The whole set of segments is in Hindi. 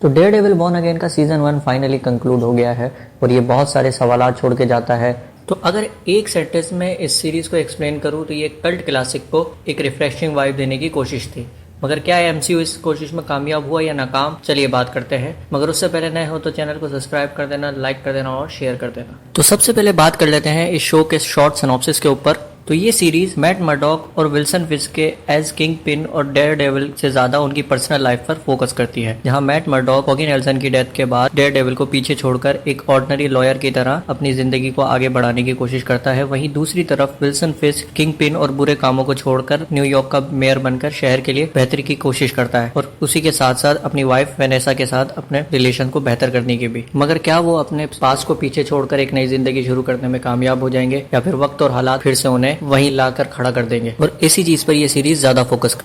तो डेयरडेविल बॉर्न अगेन का सीजन 1 फाइनली कंक्लूड हो गया है और ये बहुत सारे सवालात छोड़ के जाता है। तो अगर एक सेंटेंस में इस सीरीज को एक्सप्लेन करूँ तो ये कल्ट क्लासिक को एक रिफ्रेशिंग वाइब देने की कोशिश थी। मगर क्या एमसीयू इस कोशिश में कामयाब हुआ या नाकाम, चलिए बात करते हैं। मगर उससे पहले नए हो तो चैनल को सब्सक्राइब कर देना, लाइक कर देना और शेयर कर देना। तो सबसे पहले बात कर लेते हैं इस शो के शॉर्ट सिनॉप्सिस के ऊपर। तो ये सीरीज मैट मर्डॉक और विल्सन फिस्क के एज किंग पिन और डेयरडेविल से ज्यादा उनकी पर्सनल लाइफ पर फोकस करती है, जहां मैट मर्डॉक फॉगी नेल्सन की डेथ के बाद डेयरडेविल को पीछे छोड़कर एक ऑर्डिनरी लॉयर की तरह अपनी जिंदगी को आगे बढ़ाने की कोशिश करता है। वहीं दूसरी तरफ विल्सन फिस्क किंग पिन और बुरे कामों को छोड़कर न्यूयॉर्क का मेयर बनकर शहर के लिए बेहतरी की कोशिश करता है और उसी के साथ साथ अपनी वाइफ वेनेसा के साथ अपने रिलेशन को बेहतर करने की भी। मगर क्या वो अपने पास को पीछे छोड़कर एक नई जिंदगी शुरू करने में कामयाब हो जाएंगे या फिर वक्त और हालात फिर से उन्हें वहीं लाकर खड़ा कर देंगे, और इसी चीज पर ये सीरीज ज्यादा फोकस कर।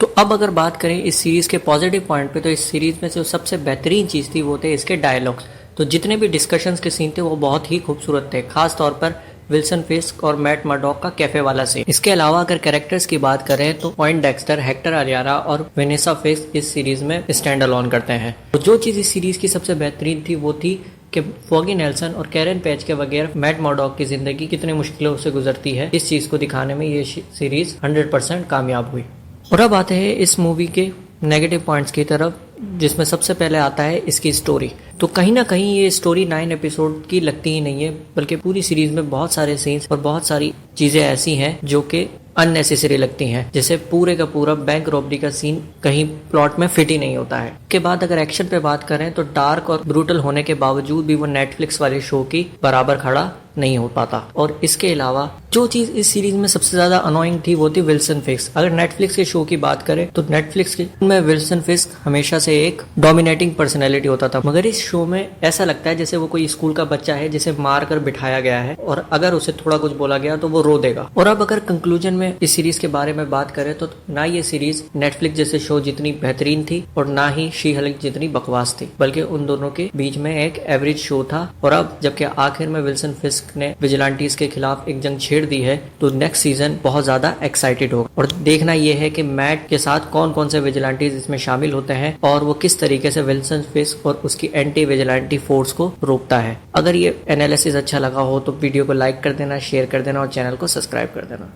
तो अब अगर बात करें इस सीरीज के पॉजिटिव पॉइंट पे, तो इस सीरीज में जो सबसे बेहतरीन चीज थी वो थे इसके डायलॉग्स। तो जितने भी डिस्कशंस के सीन थे वो बहुत ही खूबसूरत थे, खास तौर पर विल्सन फिस्क और मैट मर्डॉक का कैफे वाला सीन। इसके अलावा अगर कैरेक्टर्स की बात करें तो पॉइंट डेक्स्टर, हेक्टर अलियारा और वेनेसा फिस्क इस सीरीज में स्टैंड अलोन करते हैं। तो जो चीज इस सीरीज की सबसे बेहतरीन थी वो थी कि फॉगी नेल्सन और कैरन पेज के बगैर मैट मर्डॉक की जिंदगी कितनी मुश्किलों से गुजरती है, इस चीज को दिखाने में ये सीरीज 100% कामयाब हुई। और अब आते हैं इस मूवी के नेगेटिव पॉइंट्स की तरफ, जिसमें सबसे पहले आता है इसकी स्टोरी। तो कहीं ना कहीं ये स्टोरी 9 एपिसोड की लगती ही नहीं है, बल्कि पूरी सीरीज में बहुत सारे सीन्स और बहुत सारी चीजें ऐसी हैं जो कि अननेसेसरी लगती हैं। जैसे पूरे का पूरा बैंक रॉबरी का सीन कहीं प्लॉट में फिट ही नहीं होता है। के बाद अगर एक्शन पे बात करें तो डार्क और ब्रूटल होने के बावजूद भी वो नेटफ्लिक्स वाले शो की बराबर खड़ा नहीं हो पाता। और इसके अलावा जो चीज इस सीरीज में सबसे ज्यादा अनोइंग थी वो थी विल्सन फिस्क। अगर नेटफ्लिक्स के शो की बात करें तो नेटफ्लिक्स के में विल्सन फिस्क हमेशा से एक डोमिनेटिंग पर्सनैलिटी होता था, मगर इस शो में ऐसा लगता है जैसे वो कोई स्कूल का बच्चा है जिसे मार कर बिठाया गया है और अगर उसे थोड़ा कुछ बोला गया तो वो रो देगा। और अब अगर कंक्लूजन में इस सीरीज के बारे में बात करें तो ना ये सीरीज नेटफ्लिक्स जैसे शो जितनी बेहतरीन थी और ना ही शी हल्क जितनी बकवास थी, बल्कि उन दोनों के बीच में एक एवरेज शो था। और अब जबकि आखिर में विल्सन फिस्क ने विजिलेंटीज के खिलाफ एक जंग छेड़ दी है तो नेक्स्ट सीजन बहुत ज्यादा एक्साइटेड होगा। और देखना यह है कि मैट के साथ कौन कौन से विजिलेंटीज इसमें शामिल होते हैं और वो किस तरीके से विल्सन फिस्क और उसकी एंटी विजिलेंटी फोर्स को रोकता है। अगर ये एनालिसिस अच्छा लगा हो तो वीडियो को लाइक कर देना, शेयर कर देना और चैनल को सब्सक्राइब कर देना।